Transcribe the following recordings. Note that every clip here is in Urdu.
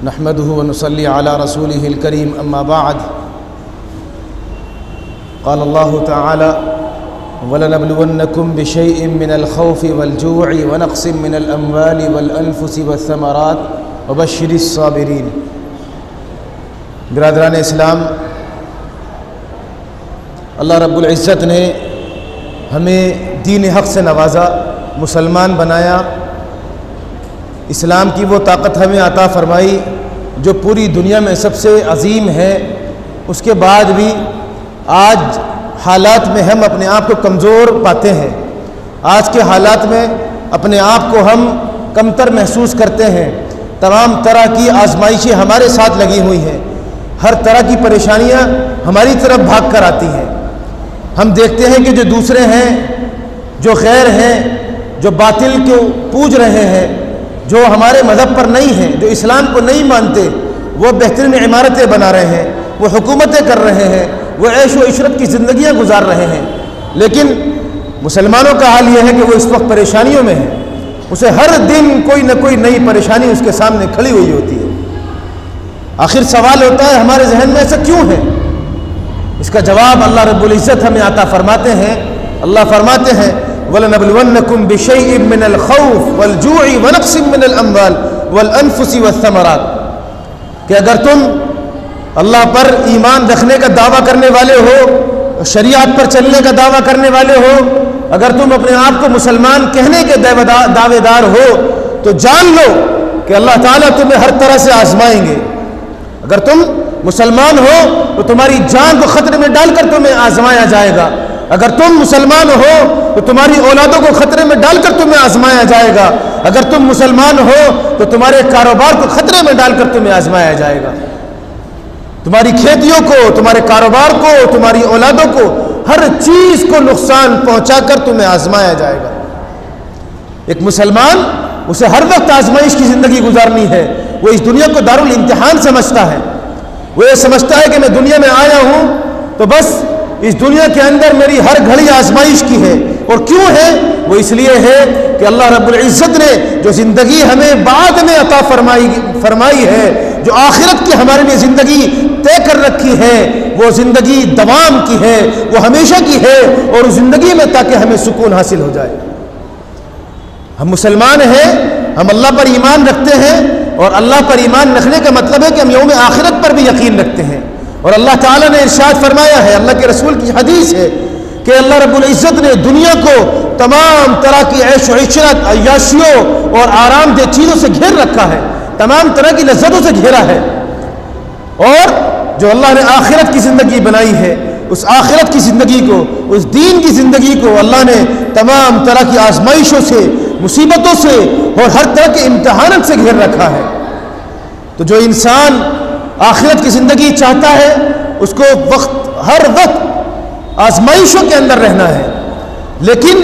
نحمده ونصلي على رسوله الكريم أما بعد قال الله تعالى وَلَنَبْلُوَنَّكُمْ بِشَيْءٍ مِّنَ الْخَوْفِ وَالْجُوعِ وَنَقْصٍ مِّنَ الْأَمْوَالِ وَالْأَنفُسِ وَالثَّمَرَاتِ وَبَشِّرِ الصَّابِرِينَ۔ برادران اسلام، اللہ رب العزت نے ہمیں دین حق سے نوازا، مسلمان بنایا، اسلام کی وہ طاقت ہمیں عطا فرمائی جو پوری دنیا میں سب سے عظیم ہے۔ اس کے بعد بھی آج حالات میں ہم اپنے آپ کو کمزور پاتے ہیں، آج کے حالات میں اپنے آپ کو ہم کمتر محسوس کرتے ہیں۔ تمام طرح کی آزمائشیں ہمارے ساتھ لگی ہوئی ہیں، ہر طرح کی پریشانیاں ہماری طرف بھاگ کر آتی ہیں۔ ہم دیکھتے ہیں کہ جو دوسرے ہیں، جو غیر ہیں، جو باطل کو پوج رہے ہیں، جو ہمارے مذہب پر نہیں ہیں، جو اسلام کو نہیں مانتے، وہ بہترین عمارتیں بنا رہے ہیں، وہ حکومتیں کر رہے ہیں، وہ عیش و عشرت کی زندگیاں گزار رہے ہیں، لیکن مسلمانوں کا حال یہ ہے کہ وہ اس وقت پریشانیوں میں ہے۔ اسے ہر دن کوئی نہ کوئی نئی پریشانی اس کے سامنے کھڑی ہوئی ہوتی ہے۔ آخر سوال ہوتا ہے ہمارے ذہن میں ایسا کیوں ہے؟ اس کا جواب اللہ رب العزت ہمیں عطا فرماتے ہیں۔ اللہ فرماتے ہیں وَلَنَبْلُوَنَّكُمْ بِشَيْءٍ مِّنَ الْخَوْفِ وَالْجُوعِ وَنَقْصٍ مِّنَ الْأَمْوَالِ وَالْأَنفُسِ وَالثَّمَرَاتِ، کہ اگر تم اللہ پر ایمان رکھنے کا دعویٰ کرنے والے ہو، شریعت پر چلنے کا دعویٰ کرنے والے ہو، اگر تم اپنے آپ کو مسلمان کہنے کے دعوے دار ہو، تو جان لو کہ اللہ تعالیٰ تمہیں ہر طرح سے آزمائیں گے۔ اگر تم مسلمان ہو تو تمہاری جان کو خطرے میں ڈال کر تمہیں آزمایا جائے گا، اگر تم مسلمان ہو تو تمہاری اولادوں کو خطرے میں ڈال کر تمہیں آزمایا جائے گا، اگر تم مسلمان ہو تو تمہارے کاروبار کو خطرے میں ڈال کر تمہیں آزمایا جائے گا، تمہاری کھیتیوں کو، تمہارے کاروبار کو، تمہاری اولادوں کو، ہر چیز کو نقصان پہنچا کر تمہیں آزمایا جائے گا۔ ایک مسلمان، اسے ہر وقت آزمائش کی زندگی گزارنی ہے۔ وہ اس دنیا کو دارالامتحان سمجھتا ہے، وہ یہ سمجھتا ہے کہ میں دنیا میں آیا ہوں تو بس اس دنیا کے اندر میری ہر گھڑی آزمائش کی ہے۔ اور کیوں ہے؟ وہ اس لیے ہے کہ اللہ رب العزت نے جو زندگی ہمیں بعد میں عطا فرمائی ہے، جو آخرت کی ہمارے لیے زندگی طے کر رکھی ہے، وہ زندگی دوام کی ہے، وہ ہمیشہ کی ہے، اور اس زندگی میں تاکہ ہمیں سکون حاصل ہو جائے۔ ہم مسلمان ہیں، ہم اللہ پر ایمان رکھتے ہیں، اور اللہ پر ایمان رکھنے کا مطلب ہے کہ ہم یوم آخرت پر بھی یقین رکھتے ہیں۔ اور اللہ تعالیٰ نے ارشاد فرمایا ہے، اللہ کے رسول کی حدیث ہے کہ اللہ رب العزت نے دنیا کو تمام طرح کی عیش و عشرت، عیاشیوں اور آرام دہ چیزوں سے گھیر رکھا ہے، تمام طرح کی لذتوں سے گھیرا ہے، اور جو اللہ نے آخرت کی زندگی بنائی ہے، اس آخرت کی زندگی کو، اس دین کی زندگی کو اللہ نے تمام طرح کی آزمائشوں سے، مصیبتوں سے اور ہر طرح کے امتحانات سے گھیر رکھا ہے۔ تو جو انسان آخرت کی زندگی چاہتا ہے، اس کو ہر وقت آزمائشوں کے اندر رہنا ہے، لیکن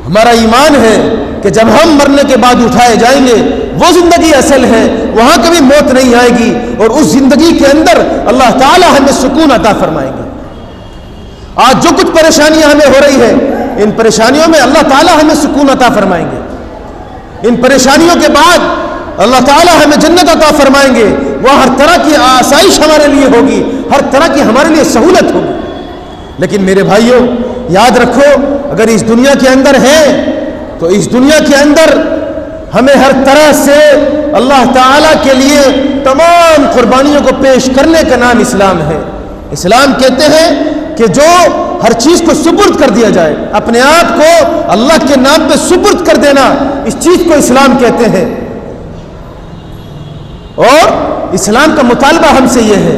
ہمارا ایمان ہے کہ جب ہم مرنے کے بعد اٹھائے جائیں گے، وہ زندگی اصل ہے، وہاں کبھی موت نہیں آئے گی، اور اس زندگی کے اندر اللہ تعالیٰ ہمیں سکون عطا فرمائیں گے۔ آج جو کچھ پریشانیاں ہمیں ہو رہی ہے، ان پریشانیوں میں اللہ تعالیٰ ہمیں سکون عطا فرمائیں گے۔ ان پریشانیوں کے بعد اللہ تعالیٰ ہمیں جنت عطا فرمائیں گے، وہ ہر طرح کی آسائش ہمارے لیے ہوگی، ہر طرح کی ہمارے لیے سہولت ہوگی۔ لیکن میرے بھائیوں، یاد رکھو، اگر اس دنیا کے اندر ہیں تو اس دنیا کے اندر ہمیں ہر طرح سے اللہ تعالیٰ کے لیے تمام قربانیوں کو پیش کرنے کا نام اسلام ہے۔ اسلام کہتے ہیں کہ جو ہر چیز کو سپرد کر دیا جائے، اپنے آپ کو اللہ کے نام پہ سپرد کر دینا، اس چیز کو اسلام کہتے ہیں۔ اور اسلام کا مطالبہ ہم سے یہ ہے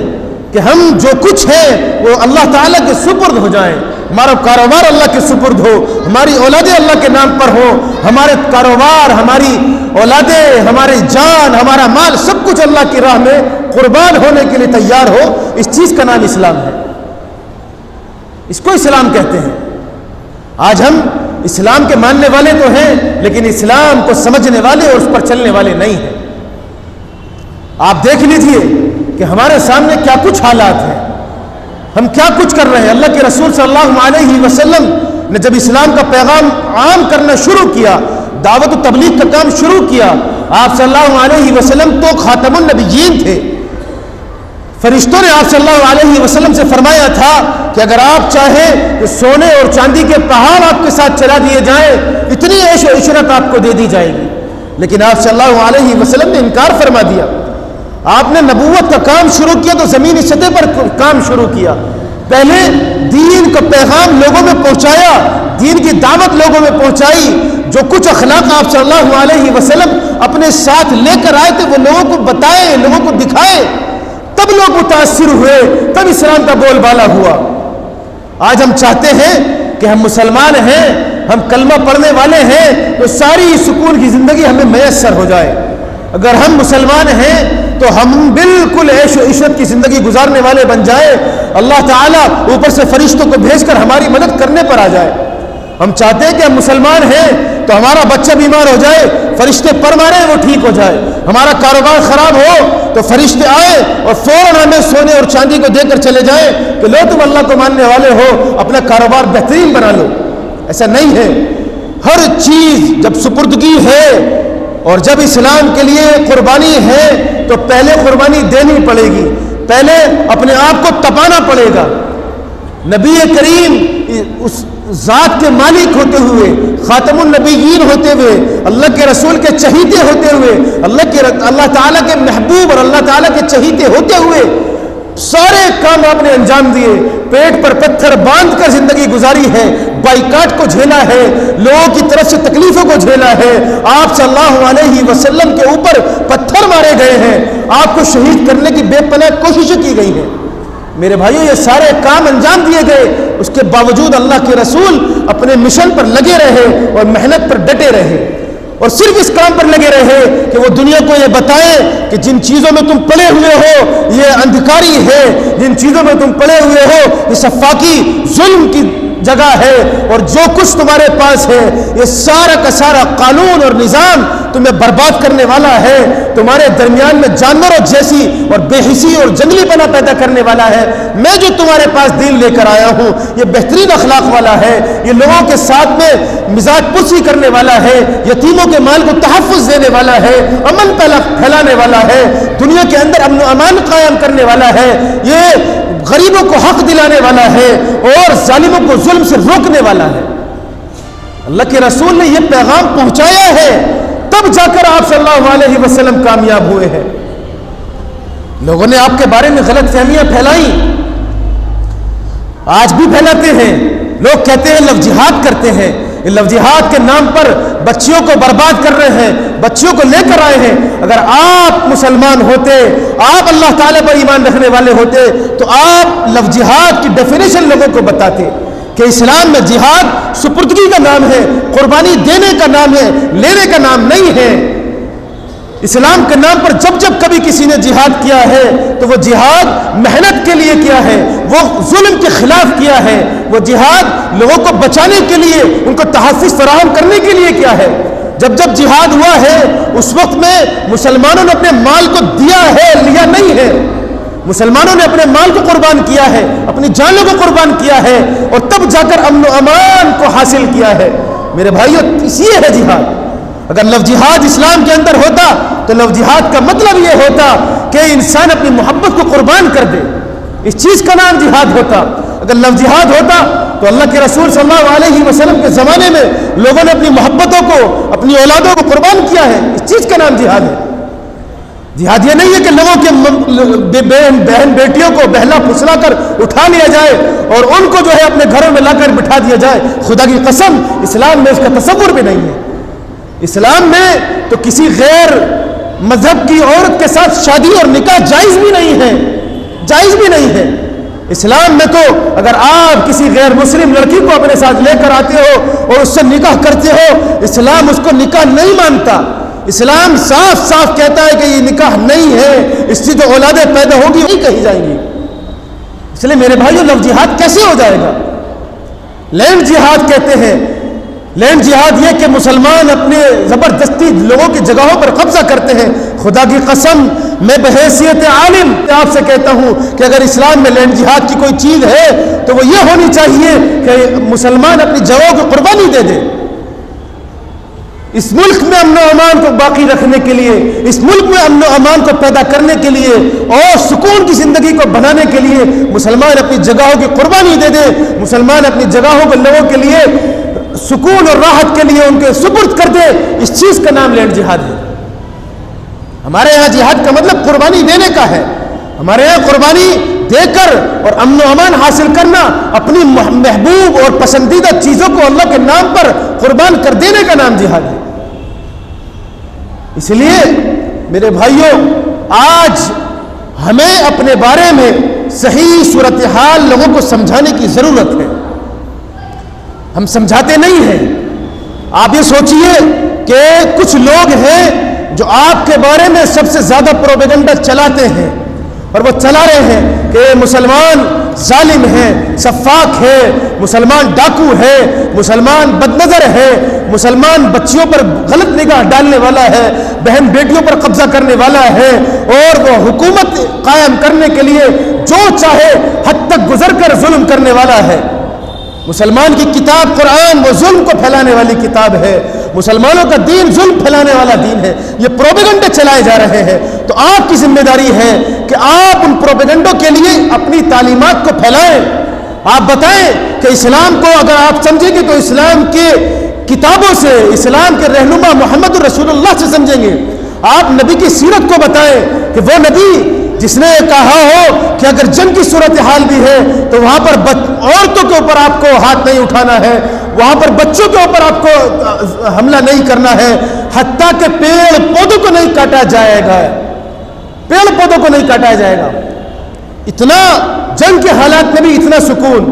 کہ ہم جو کچھ ہے وہ اللہ تعالیٰ کے سپرد ہو جائیں، ہمارا کاروبار اللہ کے سپرد ہو، ہماری اولادیں اللہ کے نام پر ہو، ہمارے کاروبار، ہماری اولادیں، ہماری جان، ہمارا مال، سب کچھ اللہ کی راہ میں قربان ہونے کے لیے تیار ہو۔ اس چیز کا نام اسلام ہے، اس کو اسلام کہتے ہیں۔ آج ہم اسلام کے ماننے والے تو ہیں، لیکن اسلام کو سمجھنے والے اور اس پر چلنے والے نہیں ہیں۔ آپ دیکھ لیجئے کہ ہمارے سامنے کیا کچھ حالات ہیں، ہم کیا کچھ کر رہے ہیں۔ اللہ کے رسول صلی اللہ علیہ وسلم نے جب اسلام کا پیغام عام کرنا شروع کیا، دعوت و تبلیغ کا کام شروع کیا. آپ صلی اللہ علیہ وسلم تو خاتم النبیین تھے. فرشتوں نے آپ صلی اللہ علیہ وسلم سے فرمایا تھا کہ اگر آپ چاہیں تو سونے اور چاندی کے پہاڑ آپ کے ساتھ چلا دیے جائیں, اتنی عیش و عشرت آپ کو دے دی جائے گی. لیکن آپ صلی اللہ علیہ وسلم نے انکار فرما دیا. آپ نے نبوت کا کام شروع کیا تو زمینی سطح پر کام شروع کیا. پہلے دین کا پیغام لوگوں میں پہنچایا, دین کی دعوت لوگوں میں پہنچائی. جو کچھ اخلاق آپ صلی اللہ علیہ وسلم اپنے ساتھ لے کر آئے تھے وہ لوگوں کو بتائے, لوگوں کو دکھائے, تب لوگ متاثر ہوئے, تب اسلام کا بول بالا ہوا. آج ہم چاہتے ہیں کہ ہم مسلمان ہیں, ہم کلمہ پڑھنے والے ہیں, تو ساری سکون کی زندگی ہمیں میسر ہو جائے. اگر ہم مسلمان ہیں تو ہم بالکل عیش و عشرت کی زندگی گزارنے والے بن جائیں. اللہ تعالیٰ اوپر سے فرشتوں کو بھیج کر ہماری مدد کرنے پر آ جائے. ہم چاہتے ہیں کہ ہم مسلمان ہیں تو ہمارا بچہ بیمار ہو جائے, فرشتے پر مارے وہ ٹھیک ہو جائے. ہمارا کاروبار خراب ہو تو فرشتے آئے اور فوراً ہمیں سونے اور چاندی کو دے کر چلے جائیں کہ لو تم اللہ کو ماننے والے ہو, اپنا کاروبار بہترین بنا لو. ایسا نہیں ہے. ہر چیز جب سپردگی ہے اور جب اسلام کے لیے قربانی ہے تو پہلے قربانی دینی پڑے گی, پہلے اپنے آپ کو تپانا پڑے گا. نبی کریم اس ذات کے مالک ہوتے ہوئے, خاتم النبیین ہوتے ہوئے, اللہ کے رسول کے چہیتے ہوتے ہوئے, اللہ تعالیٰ کے محبوب اور اللہ تعالیٰ کے چہیتے ہوتے ہوئے سارے کام آپ نے انجام دیے. پیٹ پر پتھر باندھ کر زندگی گزاری ہے, بائیکاٹ کو جھیلا ہے, لوگوں کی طرف سے تکلیفوں کو جھیلا ہے. آپ صلی اللہ علیہ وسلم کے اوپر پتھر مارے گئے ہیں, آپ کو شہید کرنے کی بے پناہ کوششیں کی گئی ہیں. میرے بھائیوں یہ سارے کام انجام دیے گئے, اس کے باوجود اللہ کے رسول اپنے مشن پر لگے رہے اور محنت پر ڈٹے رہے, اور صرف اس کام پر لگے رہے کہ وہ دنیا کو یہ بتائیں کہ جن چیزوں میں تم پڑے ہوئے ہو یہ اندھکاری ہے, جن چیزوں میں تم پڑے ہوئے ہو یہ سفاکی ظلم کی جگہ ہے, اور جو کچھ تمہارے پاس ہے یہ سارا کا سارا قانون اور نظام تمہیں برباد کرنے والا ہے, تمہارے درمیان میں جانوروں جیسی اور بے حسی اور جنگلی پنا پیدا کرنے والا ہے. میں جو تمہارے پاس دین لے کر آیا ہوں یہ بہترین اخلاق والا ہے, یہ لوگوں کے ساتھ میں مزاج پرسی کرنے والا ہے, یتیموں کے مال کو تحفظ دینے والا ہے, امن پھیلانے والا ہے, دنیا کے اندر امن و امان قائم کرنے والا ہے, یہ غریبوں کو حق دلانے والا ہے اور ظالموں کو ظلم سے روکنے والا ہے. اللہ کے رسول نے یہ پیغام پہنچایا ہے, تب جا کر آپ صلی اللہ علیہ وسلم کامیاب ہوئے ہیں. لوگوں نے آپ کے بارے میں غلط فہمیاں پھیلائیں, آج بھی پھیلاتے ہیں. لوگ کہتے ہیں لفظ جہاد کرتے ہیں, لفظ جہاد کے نام پر بچیوں کو برباد کر رہے ہیں, بچیوں کو لے کر آئے ہیں. اگر آپ مسلمان ہوتے, آپ اللہ تعالیٰ پر ایمان رکھنے والے ہوتے تو آپ لفظ جہاد کی ڈیفینیشن لوگوں کو بتاتے کہ اسلام میں جہاد سپردگی کا نام ہے, قربانی دینے کا نام ہے, لینے کا نام نہیں ہے. اسلام کے نام پر جب جب کبھی کسی نے جہاد کیا ہے تو وہ جہاد محنت کے لیے کیا ہے, وہ ظلم کے خلاف کیا ہے, وہ جہاد لوگوں کو بچانے کے لیے, ان کو تحفظ فراہم کرنے کے لیے کیا ہے. جب جب جہاد ہوا ہے اس وقت میں مسلمانوں نے اپنے مال کو دیا ہے, لیا نہیں ہے. مسلمانوں نے اپنے مال کو قربان کیا ہے, اپنی جانوں کو قربان کیا ہے, اور تب جا کر امن و امان کو حاصل کیا ہے. میرے بھائیو یہ ہے جہاد. اگر لفظ جہاد اسلام کے اندر ہوتا تو لفظ جہاد کا مطلب یہ ہوتا کہ انسان اپنی محبت کو قربان کر دے, اس چیز کا نام جہاد ہوتا. اگر لفظ جہاد ہوتا تو اللہ کے رسول صلی اللہ علیہ وسلم کے زمانے میں لوگوں نے اپنی محبتوں کو, اپنی اولادوں کو قربان کیا ہے, اس چیز کا نام جہاد ہے. جہاد یہ نہیں ہے کہ لوگوں کے بہن بیٹیوں کو بہلا پھسلا کر اٹھا لیا جائے اور ان کو جو ہے اپنے گھروں میں لا کر بٹھا دیا جائے. خدا کی قسم اسلام میں اس کا تصور بھی نہیں ہے. اسلام میں تو کسی غیر مذہب کی عورت کے ساتھ شادی اور نکاح جائز بھی نہیں ہے, جائز بھی نہیں ہے. اسلام میں تو اگر آپ کسی غیر مسلم لڑکی کو اپنے ساتھ لے کر آتے ہو اور اس سے نکاح کرتے ہو, اسلام اس کو نکاح نہیں مانتا. اسلام صاف صاف کہتا ہے کہ یہ نکاح نہیں ہے, اس سے جو اولادیں پیدا ہوگی وہی کہی جائیں گی. اس لیے میرے بھائیو لفظ جہاد کیسے ہو جائے گا؟ لینڈ جہاد کہتے ہیں. لینڈ جہاد یہ کہ مسلمان اپنے زبردستی لوگوں کی جگہوں پر قبضہ کرتے ہیں. خدا کی قسم میں بحیثیت عالم آپ سے کہتا ہوں کہ اگر اسلام میں لینڈ جہاد کی کوئی چیز ہے تو وہ یہ ہونی چاہیے کہ مسلمان اپنی جگہوں کی قربانی دے دے. اس ملک میں امن و امان کو باقی رکھنے کے لیے، اس ملک میں امن و امان کو پیدا کرنے کے لیے اور سکون کی زندگی کو بنانے کے لیے مسلمان اپنی جگہوں کی قربانی دے دے، مسلمان اپنی جگہوں کو لوگوں کے لیے سکون اور راحت کے لیے ان کے سپرد کر دے، اس چیز کا نام لینڈ جہاد ہے۔ ہمارے یہاں جہاد کا مطلب قربانی دینے کا ہے، ہمارے یہاں قربانی دے کر اور امن و امان حاصل کرنا، اپنی محبوب اور پسندیدہ چیزوں کو اللہ کے نام پر قربان کر دینے کا نام جہاد ہے۔ اس لیے میرے بھائیوں، آج ہمیں اپنے بارے میں صحیح صورتحال لوگوں کو سمجھانے کی ضرورت ہے۔ ہم سمجھاتے نہیں ہیں۔ آپ یہ سوچئے کہ کچھ لوگ ہیں جو آپ کے بارے میں سب سے زیادہ پروپیگنڈا چلاتے ہیں، اور وہ چلا رہے ہیں کہ مسلمان ظالم ہے، سفاک ہے، مسلمان ڈاکو ہے، مسلمان بدنظر ہے، مسلمان بچیوں پر غلط نگاہ ڈالنے والا ہے، بہن بیٹیوں پر قبضہ کرنے والا ہے، اور وہ حکومت قائم کرنے کے لیے جو چاہے حد تک گزر کر ظلم کرنے والا ہے۔ مسلمان کی کتاب قرآن وہ ظلم کو پھیلانے والی کتاب ہے، مسلمانوں کا دین ظلم پھیلانے والا دین ہے، یہ پروپیگنڈے چلائے جا رہے ہیں۔ تو آپ کی ذمہ داری ہے کہ آپ ان پروپیگنڈوں کے لیے اپنی تعلیمات کو پھیلائیں۔ آپ بتائیں کہ اسلام کو اگر آپ سمجھیں گے تو اسلام کے کتابوں سے، اسلام کے رہنما محمد رسول اللہ سے سمجھیں گے۔ آپ نبی کی سیرت کو بتائیں کہ وہ نبی جس نے کہا ہو کہ اگر جنگ کی صورتحال بھی ہے تو وہاں پر عورتوں کے اوپر آپ کو ہاتھ نہیں اٹھانا ہے، وہاں پر بچوں کے اوپر آپ کو حملہ نہیں کرنا ہے، حتیٰ کہ پیڑ پودوں کو نہیں کاٹا جائے گا، پیڑ پودوں کو نہیں کاٹا جائے گا۔ اتنا جنگ کے حالات میں بھی اتنا سکون،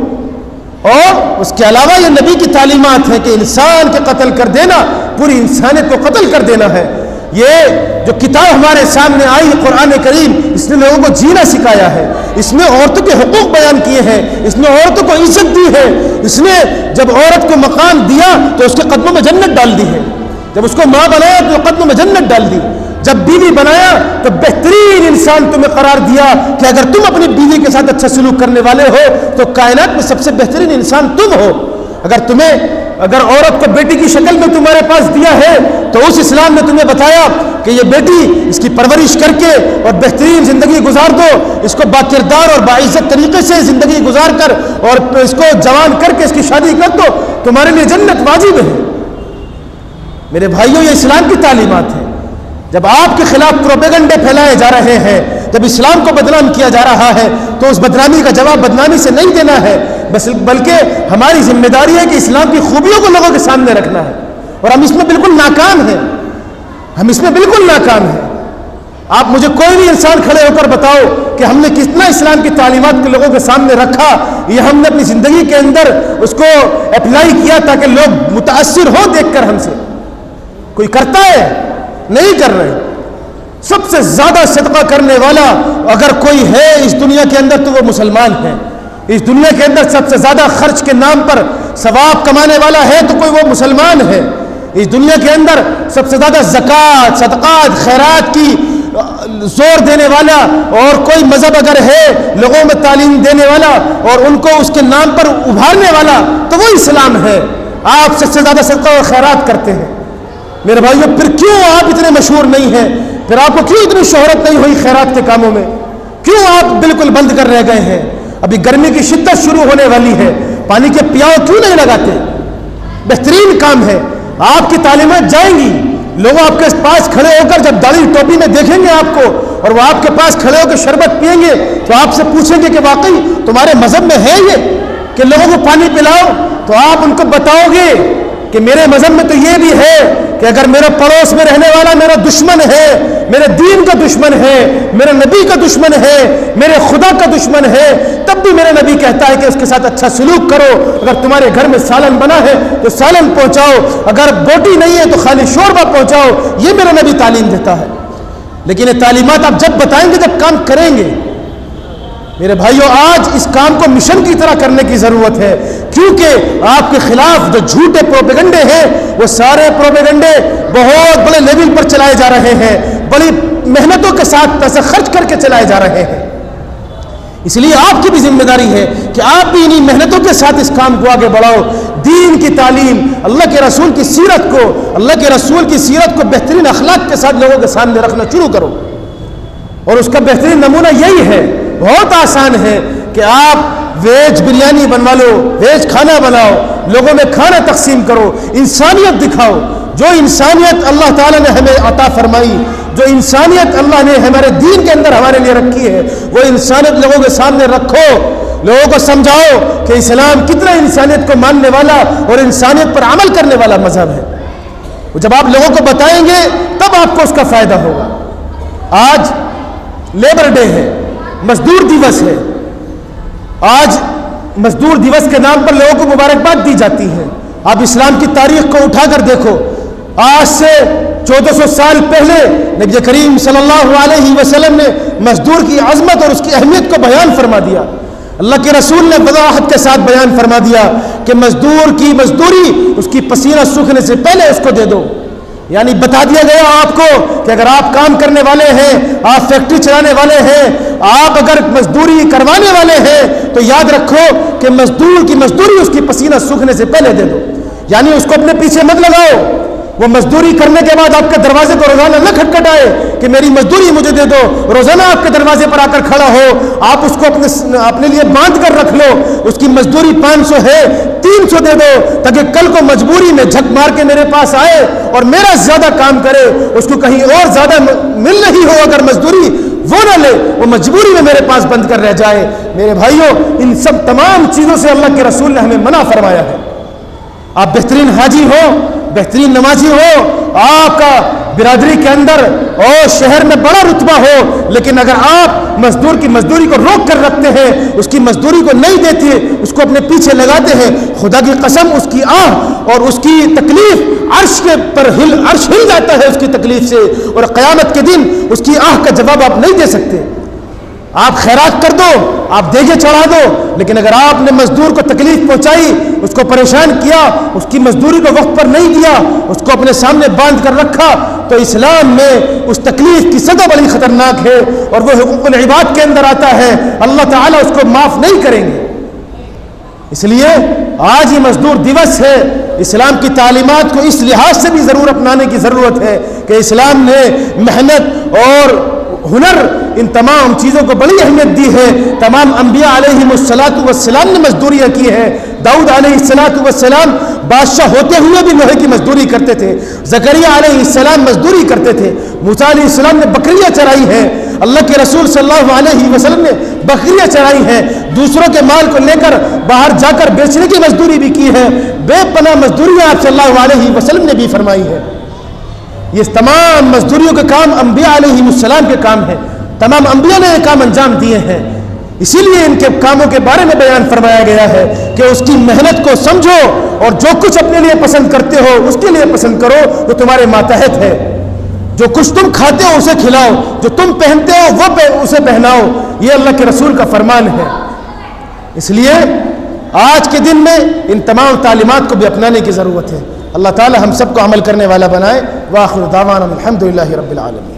اور اس کے علاوہ یہ نبی کی تعلیمات ہیں کہ انسان کے قتل کر دینا پوری انسانیت کو قتل کر دینا ہے۔ یہ جو کتاب ہمارے سامنے آئی قرآن کریم، اس نے لوگوں کو جینا سکھایا ہے، اس نے عورتوں کے حقوق بیان کیے ہیں، اس نے عورتوں کو عزت دی ہے، اس نے جب عورت کو مقام دیا تو اس کے قدموں میں جنت ڈال دی ہے، جب اس کو ماں بنایا تو قدموں میں جنت ڈال دی، جب بیوی بنایا تو بہترین انسان تمہیں قرار دیا کہ اگر تم اپنی بیوی کے ساتھ اچھا سلوک کرنے والے ہو تو کائنات میں سب سے بہترین انسان تم ہو۔ اگر عورت کو بیٹی کی شکل میں تمہارے پاس دیا ہے تو اس اسلام نے تمہیں بتایا کہ یہ بیٹی، اس کی پرورش کر کے اور بہترین زندگی گزار دو، اس کو باکردار اور باعزت طریقے سے زندگی گزار کر اور اس کو جوان کر کے اس کی شادی کر دو، تمہارے لیے جنت واجب ہے۔ میرے بھائیوں، یہ اسلام کی تعلیمات ہے۔ جب آپ کے خلاف پروپیگنڈے پھیلائے جا رہے ہیں، جب اسلام کو بدنام کیا جا رہا ہے تو اس بدنامی کا جواب بدنامی سے نہیں دینا ہے، بلکہ ہماری ذمہ داری ہے کہ اسلام کی خوبیوں کو لوگوں کے سامنے رکھنا ہے، اور ہم اس میں بالکل ناکام ہیں، ہم اس میں بالکل ناکام ہیں۔ آپ مجھے کوئی بھی انسان کھڑے ہو کر بتاؤ کہ ہم نے کتنا اسلام کی تعلیمات کو لوگوں کے سامنے رکھا، یہ ہم نے اپنی زندگی کے اندر اس کو اپلائی کیا تاکہ لوگ متاثر ہو دیکھ کر ہم سے۔ کوئی کرتا ہے؟ نہیں کر رہے۔ سب سے زیادہ صدقہ کرنے والا اگر کوئی ہے اس دنیا کے اندر تو وہ مسلمان ہے۔ اس دنیا کے اندر سب سے زیادہ خرچ کے نام پر ثواب کمانے والا ہے تو کوئی وہ مسلمان ہے۔ اس دنیا کے اندر سب سے زیادہ زکوٰۃ، صدقات، خیرات کی زور دینے والا اور کوئی مذہب اگر ہے لوگوں میں تعلیم دینے والا اور ان کو اس کے نام پر ابھارنے والا تو وہ اسلام ہے۔ آپ سب سے زیادہ صدقہ اور خیرات کرتے ہیں۔ میرے بھائیوں، پھر کیوں آپ اتنے مشہور نہیں ہیں؟ پھر آپ کو کیوں اتنی شہرت نہیں ہوئی خیرات کے کاموں میں؟ کیوں آپ بالکل بند کر رہ گئے ہیں؟ ابھی گرمی کی شدت شروع ہونے والی ہے، پانی کے پیاؤ کیوں نہیں لگاتے؟ بہترین کام ہے، آپ کی تعلیمات جائیں گی، لوگ آپ کے پاس کھڑے ہو کر جب داڑھی ٹوپی میں دیکھیں گے آپ کو اور وہ آپ کے پاس کھڑے ہو کر شربت پئیں گے تو آپ سے پوچھیں گے کہ واقعی تمہارے مذہب میں ہے یہ کہ لوگوں کو پانی پلاؤ؟ تو آپ ان کو بتاؤ گے کہ میرے مذہب میں تو یہ بھی ہے کہ اگر میرے پڑوس میں رہنے والا میرا دشمن ہے، میرے دین کا دشمن ہے، میرے نبی کا دشمن ہے، میرے خدا کا دشمن ہے، تب بھی میرا نبی کہتا ہے کہ اس کے ساتھ اچھا سلوک کرو۔ اگر تمہارے گھر میں سالن بنا ہے تو سالن پہنچاؤ، اگر بوٹی نہیں ہے تو خالی شوربہ پہنچاؤ، یہ میرا نبی تعلیم دیتا ہے۔ لیکن یہ تعلیمات آپ جب بتائیں گے جب کام کریں گے۔ میرے بھائیوں، آج اس کام کو مشن کی طرح کرنے کی ضرورت ہے، کیونکہ آپ کے خلاف جو جھوٹے پروپیگنڈے ہیں وہ سارے پروپیگنڈے بہت بڑے لیول پر چلائے جا رہے ہیں، بڑی محنتوں کے ساتھ پیسہ خرچ کر کے چلائے جا رہے ہیں۔ اس لیے آپ کی بھی ذمہ داری ہے کہ آپ بھی انہی محنتوں کے ساتھ اس کام کو آگے بڑھاؤ۔ دین کی تعلیم، اللہ کے رسول کی سیرت کو، اللہ کے رسول کی سیرت کو بہترین اخلاق کے ساتھ لوگوں کے سامنے رکھنا شروع کرو. اور اس کا بہترین نمونہ یہی ہے، بہت آسان ہے کہ آپ ویج بریانی بنوا لو، ویج کھانا بناؤ، لوگوں میں کھانا تقسیم کرو، انسانیت دکھاؤ. جو انسانیت اللہ تعالیٰ نے ہمیں عطا فرمائی، جو انسانیت اللہ نے ہمارے دین کے اندر ہمارے لیے رکھی ہے، وہ انسانیت لوگوں کے سامنے رکھو. لوگوں کو سمجھاؤ کہ اسلام کتنا انسانیت کو ماننے والا اور انسانیت پر عمل کرنے والا مذہب ہے. جب آپ لوگوں کو بتائیں گے تب آپ کو اس کا فائدہ ہوگا. آج لیبر ڈے ہے، مزدور دیوس ہے. آج مزدور دیوس کے نام پر لوگوں کو مبارکباد دی جاتی ہے. آپ اسلام کی تاریخ کو اٹھا کر دیکھو، آج سے 1400 سال پہلے نبی کریم صلی اللہ علیہ وسلم نے مزدور کی عظمت اور اس کی اہمیت کو بیان فرما دیا. اللہ کے رسول نے وضاحت کے ساتھ بیان فرما دیا کہ مزدور کی مزدوری اس کی پسینہ سوکھنے سے پہلے اس کو دے دو. یعنی بتا دیا گیا آپ کو کہ اگر آپ کام کرنے والے ہیں، آپ فیکٹری چلانے والے ہیں، آپ اگر مزدوری کروانے والے ہیں تو یاد رکھو کہ مزدور کی مزدوری اس کی پسینہ سوکھنے سے پہلے دے دو. یعنی اس کو اپنے پیچھے مت لگاؤ. وہ مزدوری کرنے کے بعد آپ کے دروازے پر روزانہ نہ کھٹکھٹائے کہ میری مزدوری مجھے دے دو. روزانہ آپ کے دروازے پر آ کر کھڑا ہو. آپ اس کو اپنے لیے باندھ کر رکھ لو. اس کی مزدوری 500 ہے، 300 دے دو تاکہ کل کو مجبوری میں جھک مار کے میرے پاس آئے اور میرا زیادہ کام کرے. اس کو کہیں اور زیادہ مل رہی ہو اگر مزدوری، وہ نہ لے، وہ مجبوری میں میرے پاس بند کر رہ جائے. میرے بھائیوں، ان سب تمام چیزوں سے اللہ کے رسول نے ہمیں منع فرمایا ہے. آپ بہترین حاجی ہو، بہترین نمازی ہو، آپ کا برادری کے اندر اور شہر میں بڑا رتبہ ہو، لیکن اگر آپ مزدور کی مزدوری کو روک کر رکھتے ہیں، اس کی مزدوری کو نہیں دیتے، اس کو اپنے پیچھے لگاتے ہیں، خدا کی قسم اس کی آہ اور اس کی تکلیف عرش ہل جاتا ہے اس کی تکلیف سے. اور قیامت کے دن اس کی آہ کا جواب آپ نہیں دے سکتے. آپ خیرات کر دو، آپ دیگے چڑھا دو، لیکن اگر آپ نے مزدور کو تکلیف پہنچائی، اس کو پریشان کیا، اس کی مزدوری کو وقت پر نہیں دیا، اس کو اپنے سامنے باندھ کر رکھا، تو اسلام میں اس تکلیف کی سزا بڑی خطرناک ہے اور وہ حقوق العباد کے اندر آتا ہے. اللہ تعالیٰ اس کو معاف نہیں کریں گے. اس لیے آج یہ مزدور دیوس ہے. اسلام کی تعلیمات کو اس لحاظ سے بھی ضرور اپنانے کی ضرورت ہے کہ اسلام نے محنت اور ہنر، ان تمام چیزوں کو بڑی اہمیت دی ہے. تمام انبیاء علیہم السلام نے مزدوریاں کی ہیں. داؤد علیہ السلام بادشاہ ہوتے ہوئے بھی لوہے کی مزدوری کرتے تھے. زکریا علیہ السلام مزدوری کرتے تھے. موسیٰ علیہ السلام نے بکریاں چرائی ہیں. اللہ کے رسول صلی اللہ علیہ وسلم نے بکریاں چرائی ہیں. دوسروں کے مال کو لے کر باہر جا کر بیچنے کی مزدوری بھی کی ہے. بے پناہ مزدوریاں آپ صلی اللہ علیہ وسلم نے بھی فرمائی ہے. یہ تمام مزدوریوں کے کام انبیاء علیہ السلام کے کام ہیں. تمام انبیاء نے یہ کام انجام دیے ہیں. اسی لیے ان کے کاموں کے بارے میں بیان فرمایا گیا ہے کہ اس کی محنت کو سمجھو اور جو کچھ اپنے لیے پسند کرتے ہو اس کے لیے پسند کرو، وہ تمہارے ماتحت ہے. جو کچھ تم کھاتے ہو اسے کھلاؤ، جو تم پہنتے ہو وہ اسے پہناؤ. یہ اللہ کے رسول کا فرمان ہے. اس لیے آج کے دن میں ان تمام تعلیمات کو بھی اپنانے کی ضرورت ہے. اللہ تعالی ہم سب کو عمل کرنے والا بنائے. وآخر دعوانا الحمدللہ رب العالمین.